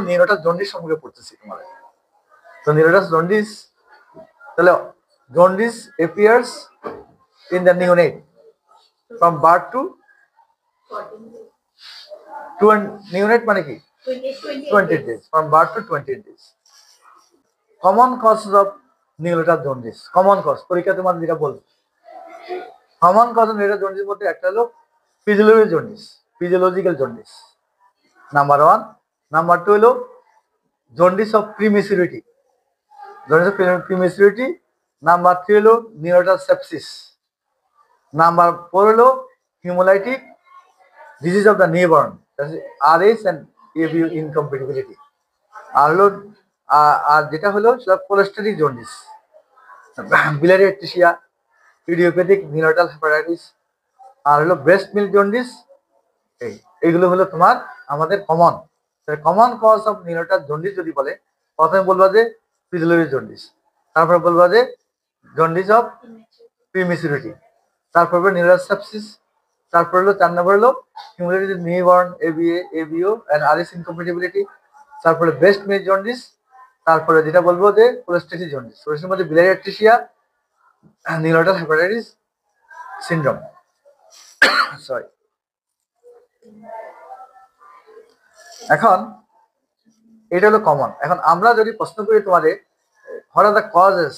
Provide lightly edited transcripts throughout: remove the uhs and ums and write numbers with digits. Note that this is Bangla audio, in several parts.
নিউরোটাল জন্ডিস সম্পর্কে পড়তেছি তোমাদের। তো নিউরোটাল জন্ডিস, তাহলে jaundice appears in the neonate from birth to neonate মানে কি 20 days, from birth to 20 days. Common causes of neonatal jaundice, common cause পরীক্ষা তোমাদের যেটা বলবো, common cause of neonatal jaundice মধ্যে একটা হলো physiological jaundice, physiological jaundice number 1। Number 2 হলো jaundice of prematurity, jaundice of prematurity. Number 3 হলো নিউরোটাল সেপসিস। নাম্বার 4 হলো haemolytic disease of the newborn, Rh and ABO incompatibility. আর হলো আর যেটা হলো সেটা cholestatic jaundice, biliary atresia, idiopathic neonatal hepatitis, আর হলো ব্রেস্ট মিল্ক জন্ডিস। এইগুলো হলো তোমার আমাদের common. Common cause of neonatal jaundice যদি বলে, প্রথমে বলবা যে ফিজিওলজিক্যাল জন্ডিস, তারপর বলবা যে জন্ডিস অফ প্রিমেচুরিটি, তারপর নিউরোটাল সেপসিস, তারপর হলো 4 নম্বর হলো haemolytic newborn, ABO and Rh incompatibility, তারপরে ব্রেস্ট মিল্ক জন্ডিস, তারপরে যেটা বলবো যে কোলেস্টেটিক জন্ডিস, কোলেস্টেটিক মধ্যে biliary atresia, neonatal hepatitis syndrome. Sorry. এখন এটা হলো কমন। এখন আমরা যদি প্রশ্ন করি তোমাদের, what are the causes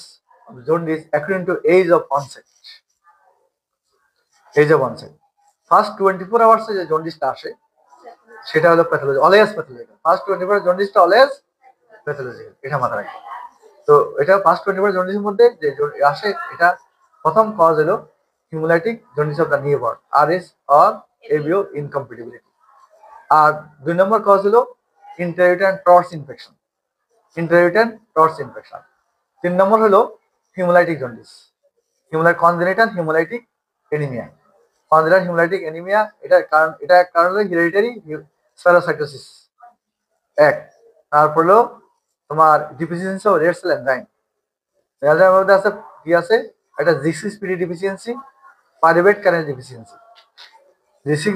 of jaundice according to age of onset? Age of onset, first 24 hours যে জন্ডিসটা আসে সেটা হলো প্যাথোলজি, অলওয়েজ প্যাথোলজিক্যাল। ফার্স্ট 24 জন্ডিসটা অলওয়েজ প্যাথোলজিক্যাল, এটা মাথায় রাখবে। তো এটা ফার্স্ট 24 জন্ডিসের মধ্যে যে আসে, এটা প্রথম কজ হলো haemolytic jaundice of the newborn, Rh or ABO incompatibility. আর 2 নম্বর কজ হলো intrauterine TORCH infection, intrauterine TORCH infection. 3 number হলো haemolytic jaundice, congenital haemolytic anaemia, congenital haemolytic anaemia. এটা কারণ হলো হেরিডিটারি স্পাইরোসাইটোসিস 1। তারপর হলো তোমার deficiency of red cell enzyme, এনজাইমের মধ্যে আছে কি আছে, একটা G6PD deficiency, pyruvate kinase deficiency, G6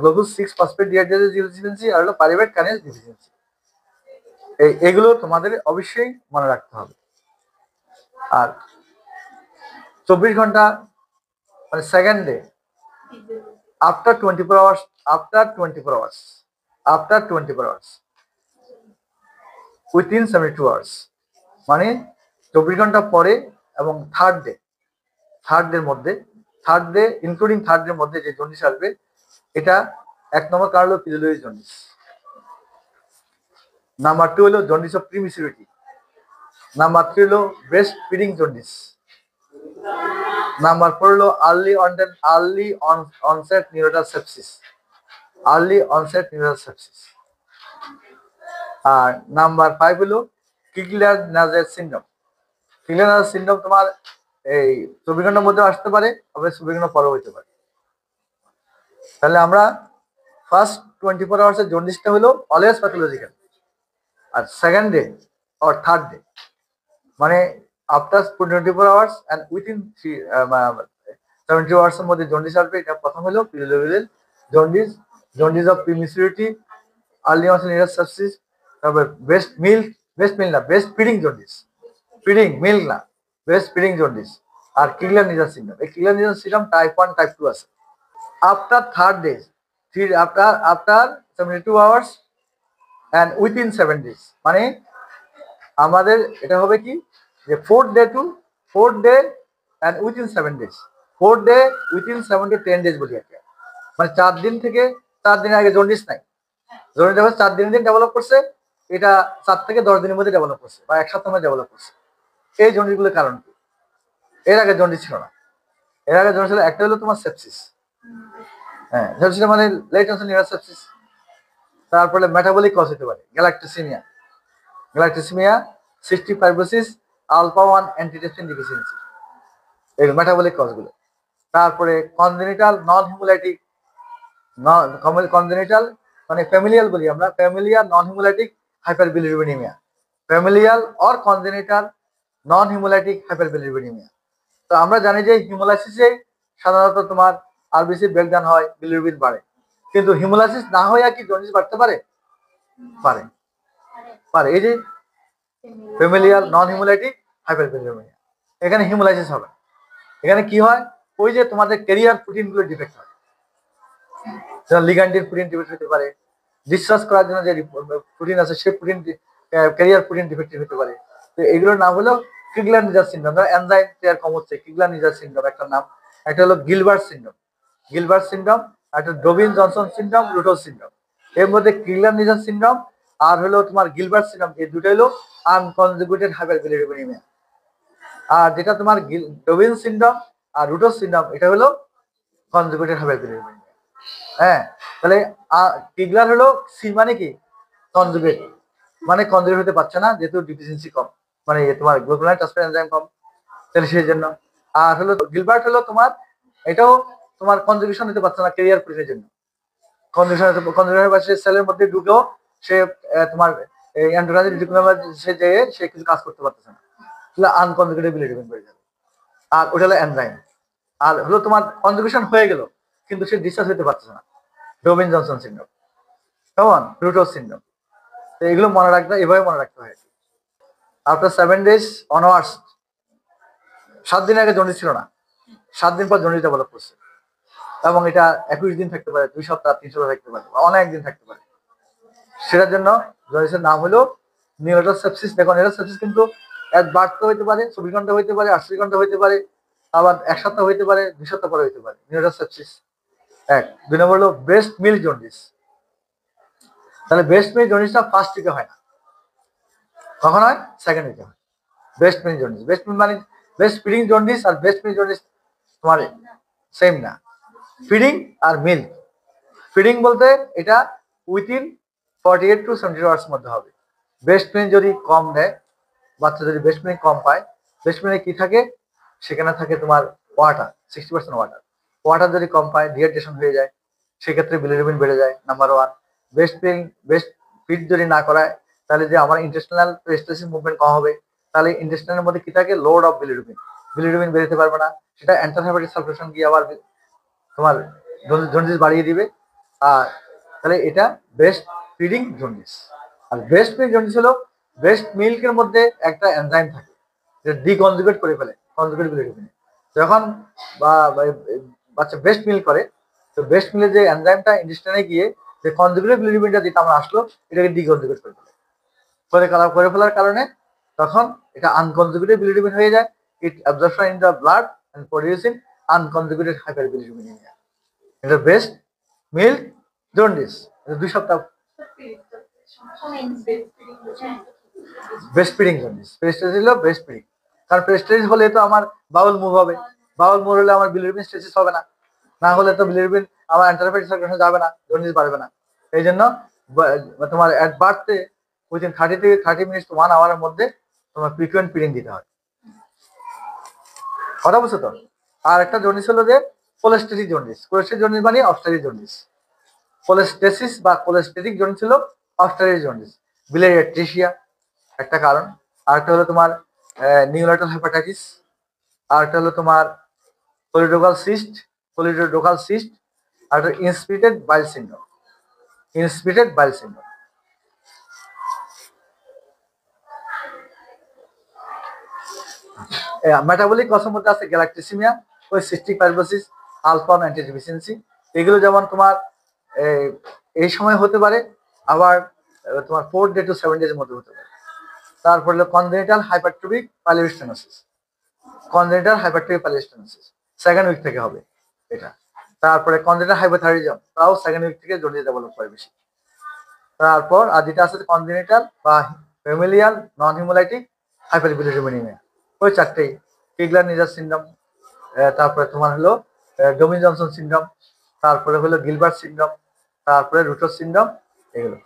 glucose 6 phosphate dehydratase deficiency আর হলো পাইরুভেট কাইনেজ ডিফিসিয়েন্সি। এগুলো তোমাদের অবশ্যই মনে রাখতে হবে। আর 24 ঘন্টা মানে second day after 24 hours, after 24 hours within 72 hours, মানে 24 ঘন্টা পরে এবং থার্ড ডে ইনক্লুডিং থার্ড ডের মধ্যে যে জন্ডিস আসবে, এটা 1 নম্বর কারণ হলো ফিজিওলজিক্যাল জন্ডিস, নাম্বার 2 হলো জন্ডিস অফ প্রিমেচুরিটি, নাম্বার 3 হলো ব্রেস্ট ফিডিং জন্ডিস, নাম্বার 4 হলো আর্লি অনসেট নিউরোটাল সেপসিস, আর নাম্বার 5 হলো কিগলার-নাজার সিনড্রোম। কিগলার-নাজার সিনড্রোম তোমার এই 24 ঘন্টার মধ্যে আসতে পারে, আবার 24 ঘন্টা পরেও হতে পারে। তাহলে আমরা ফার্স্ট 24 আওয়ার্সের জন্ডিসটা হলো অলওয়েজ প্যাথোলজিক্যাল, আর second day or third day মানে after 24 hours and within 70 hours এর মধ্যে জন্ডিস আসবে। এটা প্রথম হলো physiological jaundice, jaundice of prematurity, early onset neonatal sepsis, তারপর ব্রেস্ট ফিডিং জন্ডিস, আর কিগলার-নাজার সিনড্রোম। এই কিগলার-নাজার সিনড্রোম টাইপ 1 টাইপ 2 আছে। After third day, after 72 hours and within 7 days, মানে আমাদের এটা হবে কি যে fourth day and within 7 days, 4 day within 7 to 10 days বলি একটা, মানে 4 দিন থেকে 4 দিনের আগে জন্ডিস নাই, জন্ডিস যখন 4 দিন ডেভেলপ করছে, এটা 4 থেকে 10 দিনের মধ্যে ডেভেলপ করছে বা 1 সপ্তাহের মধ্যে ডেভেলপ করছে। এই জন্ডিসগুলোর কারণ কি? এর আগে জন্ডিস ছিল না। এর আগে জন্ডিস ছিল একটা হলো তোমার সেপসিস, হ্যাঁ জন্ডিস মানে লেট অনসেট নিউরোটাল সেপসিস। তারপরে মেটাবলিক কজ হতে পারে galactosaemia, cystic fibrosis, alpha 1 antitrypsin deficiency, এই মেটাবলিক কজগুলো। তারপরে কনজেনিটাল নন হিমোলাইটিক, কনজেনিটাল মানে ফ্যামিলিয়াল বলি আমরা, familial non haemolytic hyperbilirubinaemia, familial or congenital non haemolytic hyperbilirubinaemia. তো আমরা জানি যে হিমোলাইসিসে সাধারণত তোমার আরবিসি ব্রেকডাউন হয়, বিলিরুবিন বাড়ে, কিন্তু হিমোলাইসিস না হয়ে কি জন্ডিস বাড়তে পারে? পারে। এই যে ফ্যামিলিয়াল নন হিমোলাইটিক হাইপারবিলিরুবিনিয়া, এখানে হিমোলাইসিস হবে। এখানে কি হয়, ওই যে তোমাদের ক্যারিয়ার প্রোটিনগুলো ডিফেক্ট হয়, লিগ্যান্ডের প্রোটিন ডিফেক্ট হতে পারে, ডিসচার্জ করার জন্য যে প্রোটিন আছে সেই প্রোটিন ক্যারিয়ার প্রোটিন ডিফেক্টিভ হতে পারে। তো এগুলোর নাম হলো ক্রিগলার-নিজার সিনড্রোম। এনজাইম টেয়ার কম হচ্ছে, ক্রিগলার-নিজার সিনড্রোম একটা নাম। একটা হলো গিলবার্ট সিনড্রোম, গিলবার্ট সিনড্রোম, একটা ডোবিন জনসন সিনড্রোম, রুটোস সিনড্রোম। এর মধ্যে ক্রিগলার-নিজার সিনড্রোম আর হলো তোমার গিলবার্ট সিনড্রোম, এই দুটো হলো আনকনজুগেটেড হাইপারবিলিরুবিনিয়া। আর যেটা তোমার ডোবিন সিনড্রোম আর রুটোস সিনড্রোম, এটা হলো কনজুগেটেড হাইপারবিলিরুবিনিয়া। হ্যাঁ, তাহলে ক্রিগলার হলো সি মানে কি কনজুগেট, মানে কনজুগেট হতে পারছে না যেহেতু ডিফিসিয়েন্সি কম, মানে তোমার গ্লুটামাইন ট্রান্সফার এনজাইম কম, তাহলে সেই জন্য। আর হলো গিলবার্ট হলো তোমার, এটাও তোমার কনজুগেশন হতে পারছে না ক্যারিয়ার প্রোটিনের জন্য। কনজুগেশন সেলের মধ্যে ঢুকেও সে তোমার এন্ডোরাইন রিটিকুলাম সে যেয়ে সে কিছু কাজ করতে পারতেছে না, তাহলে আনকনজুগেটেড বিলিরুবিন বেড়ে যাবে। আর ওটা হলো এনজাইম। আর হলো তোমার কনজুগেশন হয়ে গেল কিন্তু সে ডিসচার্জ হতে পারছে না, ডোবিন জনসন সিনড্রোম, কেমন রুটোস সিনড্রোম। তো এগুলো মনে রাখতে, এভাবে মনে রাখতে হয়। আফটার 7 days অনওয়ার্ডস, 7 দিন আগে জন্ডিস ছিল না, 7 দিন পর জন্ডিস ডেভেলপ করছে, এবং এটা 21 দিন থাকতে পারে, 2 সপ্তাহ, 3 সপ্তাহ থাকতে পারে, অনেক দিন থাকতে পারে। সেটার জন্য জন্ডিসের নাম হলো নিউরোটাল সেপসিস। দেখো নিউরোটাল সেপসিস কিন্তু এক বার্থ হইতে পারে, 24 ঘন্টা হইতে পারে, 48 ঘন্টা হইতে পারে, আবার 1 সপ্তাহ হইতে পারে, 2 সপ্তাহ পরে হইতে পারে। নিউরোটাল সেপসিস এক। 2 নম্বর হলো ব্রেস্ট মিল্ক জন্ডিস। তাহলে ব্রেস্ট মিল্ক জন্ডিসটা ফার্স্ট উইকে হয় না, কখন হয়? সেকেন্ড উইকে হয় breast milk jaundice. Breast milk মানে ব্রেস্ট ফিডিং জন্ডিস আর ব্রেস্ট মিল্ক জন্ডিস তোমার সেম না। ফিডিং আর মিল্ক, ফিডিং বলতে এটা উইথিন 48 to 72 আওয়ার্স মধ্যে হবে। ব্রেস্ট মিল্ক যদি কম দেয়, বাচ্চা যদি ব্রেস্ট মিল্ক কম পায়, ব্রেস্ট মিল্কে কি থাকে, সেখানে থাকে তোমার ওয়াটার, 60% ওয়াটার। ওয়াটার যদি কম পায়, ডিহাইড্রেশন হয়ে যায়, সেক্ষেত্রে বিলিরুবিন বেড়ে যায়, number 1। Breast milk breast feed যদি না করায়, তাহলে যে আমার ইন্টেস্টিনাল পেরিস্টালসিস মুভমেন্ট কম হবে, তাহলে ইন্টেস্টিনের মধ্যে কি থাকে, লোড অফ বিলিরুবিন, বিলিরুবিন বেরোতে পারবে না, সেটা এন্টারহেপাটিক সালফেশন গিয়ে আবার তোমার জন্ডিস বাড়িয়ে দিবে। আর তাহলে এটা ব্রেস্ট ফিডিং জন্ডিস। আর ব্রেস্ট মিল্ক জন্ডিস হলো ব্রেস্ট মিল্কের মধ্যে একটা এনজাইম থাকে যেটা ডিকনজুগেট করে ফেলে কনজুগেট বিলিরুবিন। যখন বাচ্চা ব্রেস্ট মিল্ক করে, তো ব্রেস্ট মিল্কের যে এনজাইমটা ইন্টেস্টাইনে গিয়ে যে কনজুগেট বিলিরুবিনটা যেটা আমার আসলো, এটাকে ডিকনজুগেট করে ফেলে, করে ফেলার কারণে তখন এটা আনকনজুগেটেড বিলিরুবিন হয়ে যায়। It absorption in the blood and producing unconjugated hyperbilirubinemia. এটা ব্রেস্ট মিল্ক জন্ডিস, 2 সপ্তাহ ব্রেস্ট ফিডিং জন্ডিস। পেরিস্টালসিস হলো ব্রেস্ট ফিডিং, কারণ পেরিস্টালসিস হলে তো আমার বাউল মুভ হবে, বাউল মুভ হলে আমার বিলিরুবিন স্টেসিস হবে না, না হলে তো বিলিরুবিন আমার এন্টারহেপাটিক সার্কুলেশন যাবে না, জন্ডিস বাড়বে না। এই জন্য তোমার অ্যাট বার্থে উইদিন 30 থেকে 30 মিনিটস টু 1 আওয়ারের মধ্যে তোমার ফ্রিকুয়েন্ট ফিডিং দিতে হয়। কথা বুঝছো তো? আর একটা জন্ডিস হলো যে কোলেস্টেটিক জন্ডিস। কোলেস্টেটিক জন্ডিস মানে অবস্ট্রাটিক জন্ডিস। কোলেস্টেসিস বা কোলেস্টেটিক জন্ডিস হলো অবস্ট্রাটিক জন্ডিস। বিলিয়ারি অ্যাট্রিশিয়া একটা কারণ, আরেকটা হলো তোমার নিউরোটাল হেপাটাইটিস, আরেকটা হলো তোমার কোলিডোকাল সিস্ট, আর একটা ইনস্পিরেটেড বাইল সিনড্রোম। ইনস্পিরেটেড বাইল সিনড্রোম। মেটাবলিক কজের মধ্যে আছে গ্যালাক্টোসিমিয়া, ওই সিস্টিক ফাইব্রোসিস, আলফা অ্যান্টিডিফিসিয়েন্সি। এগুলো যেমন তোমার এই সময় হতে পারে, আবার তোমার 4 ডে to 7 ডেজ এর মধ্যে হতে পারে। তারপর হলো congenital hypertrophic pyloric stenosis. Congenital hypertrophic pyloric stenosis second week থেকে হবে এটা। তারপরে কনজেনিটাল হাইপোথাইরয়েডিজম, তাও সেকেন্ড উইক থেকে জন্ডিস ডেভেলপ হয় বেশি। তারপর আর যেটা আছে কনজেনিটাল বা ফ্যামিলিয়াল নন হিমোলাইটিক হাইপারবিলিরুবিনিয়া, ওই চারটেই। ক্রিগলার-নিজার সিনড্রোম, তারপরে তোমার হলো ডোমিন জনসন সিনড্রোম, তারপরে হলো গিলবার্ট সিনড্রোম, তারপরে রুটোস সিনড্রোম, এগুলো।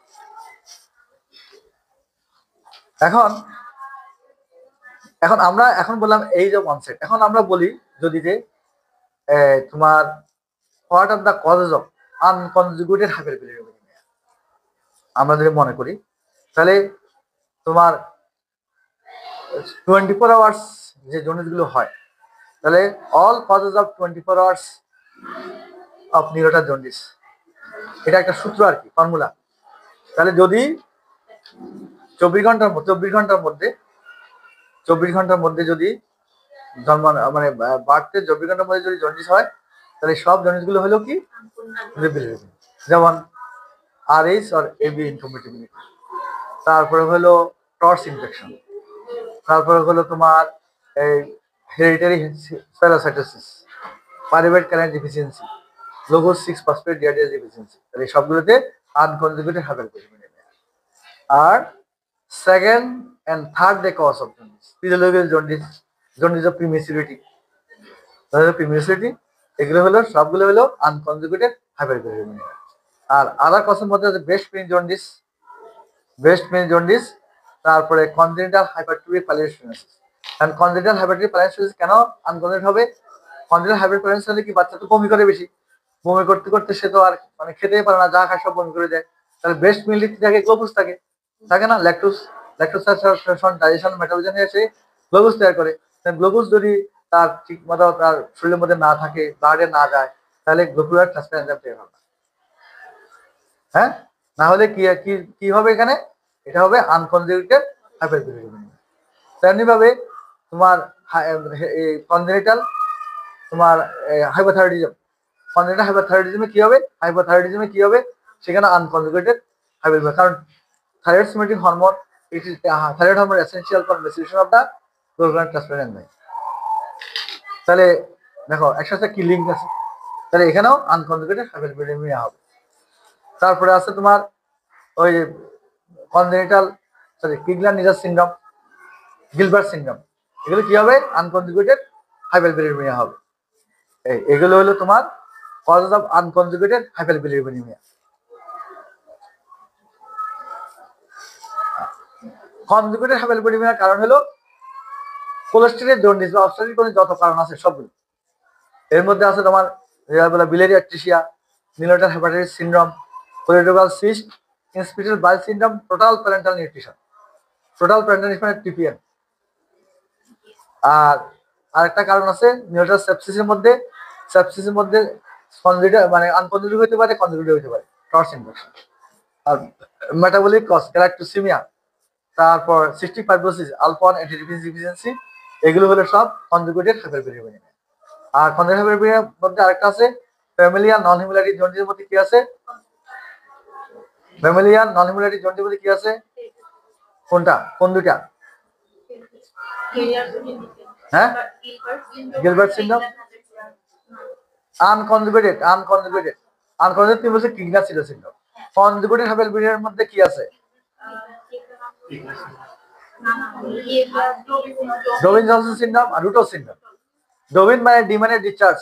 এখন আমরা বললাম এই যে কনসেপ্ট, এখন আমরা বলি যদি যে তোমার what are the causes of unconjugated hyperbilirubinemia আমরা যদি মনে করি, তাহলে তোমার 24 আওয়ার্স যে জন্ডিসগুলো হয়, তাহলে all causes of 24 hours of neonatal jaundice, এটা একটা সূত্র আর কি, ফর্মুলা। তাহলে যদি চব্বিশ ঘন্টার মধ্যে যদি জন্ম মানে বার্থে 24 ঘন্টার মধ্যে যদি জন্ডিস হয়, তাহলে সব জন্ডিস গুলো হলো কি বিলিরুবিন, যেমন আরএইচ আর এবি ইনকম্প্যাটিবিলিটি, তারপরে হলো টর্স ইনফেকশন, তারপরে হলো তোমার এই hereditary spherocytosis, pyruvate kinase deficiency, glucose 6 phosphate dehydrogenase deficiency. তাহলে সবগুলোতে আনকনজুগেটেড হাইপারবিলিরুবিনেমিয়া। আর second and third day cause of jaundice, physiological jaundice, jaundice of prematurity, এগুলো হলো সবগুলো হলো আনকনজুগেটেড হাইপারবিলিরুবিনেমিয়া। আর আদার কজের মধ্যে আছে ব্রেস্ট পেইন জন্ডিস, তারপরে কনজেনিটাল হাইপারট্রফিক পাইলোনেফ্রাইটিস। কারণ কনজেনিটাল হাইপারট্রফিক পাইলোনেফ্রাইটিস কেন আনকনজেনিটাল হবে? কনজেনিটাল হাইপারট্রফিক পাইলোনেফ্রাইটিস হলে কি বাচ্চা তো বমি করে বেশি, বমি করতে করতে সে তো আর মানে খেতেই পারে না, যা খায় সব বমি করে দেয়। তাহলে ব্রেস্ট মিল্ক থাকে, গ্লুকোজ থাকে না, ল্যাকটোজ ডাইজেশন মেটাবলিজম এসে গ্লুকোজ তৈরি করে। গ্লুকোজ যদি তার ঠিক মতো তার শরীরের মধ্যে না থাকে, ব্লাডে না যায়, তাহলে গ্লুকুলার ট্রান্সফার এনজাইম তৈরি হবে না। হ্যাঁ, না হলে কি কি কি হবে এখানে? এটা হবে আনকনজুগেটেড হাইপারবিলিরুবিনেমিয়া। তেমনি ভাবে তোমার কনজেনিটাল তোমার হাইপোথাইরয়েডিজম, কনজেনিটাল হাইপোথাইরয়েডিজমে কি হবে? সেখানে আনকনজুগেটেড হাইপারবিলিরুবিনেমিয়া। কারণ thyroid stimulating hormone, it is thyroid hormone essential for resolution of the glucuronyl transferase enzyme. তাহলে দেখো একসাথে কি লিঙ্ক আছে, তাহলে এখানেও আনকনজুগেটেড হাইপারবিলিরুবিনেমিয়া হবে। তারপরে আছে তোমার ওই congenital Crigler Najjar syndrome, Gilbert syndrome, এগুলো কি হবে? আনকনজুগেটেড হাইপারবিলিরুবিনেমিয়া হবে। এগুলো হলো তোমার causes of unconjugated hyperbilirubinemia. Conjugated হাইপারবিলিরুবিনেমিয়ার কারণ হলো কোলেস্টেরল জন্ডিস বা অবস্ট্রাকটিভ জন্ডিস, যত কারণ আছে সবগুলো। এর মধ্যে আছে তোমার biliary atresia, neonatal hepatitis syndrome, choledochal cyst, inspissated bile syndrome, total parenteral nutrition, TPN. আর আরেকটা কারণ আছে নিউরোটাল সেপসিসের মধ্যে মানে আনকনজুগেটেড হতে পারে, কনজুগেটেড হতে পারে, টর্স ইনফেকশন। আর মেটাবলিক কজ, গ্যালাক্টোসিমিয়া, তারপর সিস্টিক ফাইব্রোসিস, আলফা-1 অ্যান্টিডিফিন ডিফিসিয়েন্সি, এগুলো হলো সব কনজুগেটেড হাইপারবিলিরুবিনেমিয়া। আর কনজুগেটেড হাইপারবিলিরুবিনিয়ার মধ্যে আরেকটা আছে ফ্যামিলিয়াল নন হিমোলাইটিক জন্ডিসের মধ্যে কি আছে? ফ্যামিলিয়াল নন হিমোলাইটিক জন্ডিসের মধ্যে কি আছে? কোনটা? কোন দুটা? হ্যাঁ, গিলবার্ট সিনড্রোম, আনকনজুগেটেড তুমি বলছো কিগলার-নিজার সিনড্রোম। কনজুগেটেড হাইপারবিলিরুবিনিয়ার মধ্যে কি আছে? ডোবিন জনসন সিনড্রোম আর রুটো সিনড্রোম। ডোবিন মানে ডি মানে ডিসচার্জ,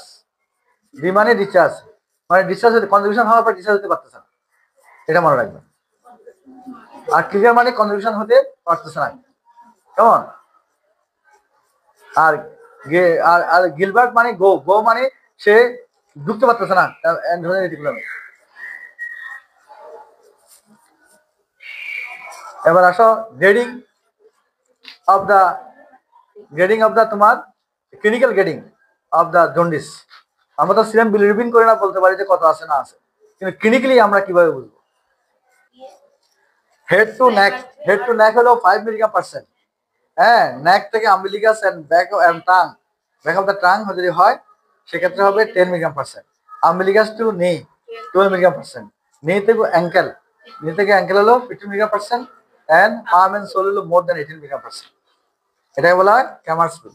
মানে ডিসচার্জ হতে কনজুগেশন হওয়ার পর ডিসচার্জ হতে পারতেছে না, এটা মনে রাখবেন। আর ক্লিয়ার মানে কনজুগেশন হতে পারতেছে না, কেমন? আর আর গিলবার্ট মানে গো মানে সে ঢুকতে পারতেছে না এন্ডোজেনিক রেটিকুলামে। এবার আসো গ্রেডিং অফ দা তোমার clinical grading of the jaundice. আমরা তো সিরাম বিলিরুবিন করে না বলতে পারি যে কত আছে না আছে, কিন্তু ক্লিনিক্যালি আমরা কিভাবে বুঝবো? হেড টু নেক হলো 5 mg/cent। হ্যাঁ, নেক থেকে umbilicus and back of the tongue যদি হয় সেক্ষেত্রে হবে 10 mg/cent। আম্বিলিকাস টু নি 12 mg/cent। নি থেকে অ্যাঙ্কেল হলো 15 mg/cent, and palm and sole হলো more than 18 mg/cent। এটাই বলা হয় ক্যামার্স রুল।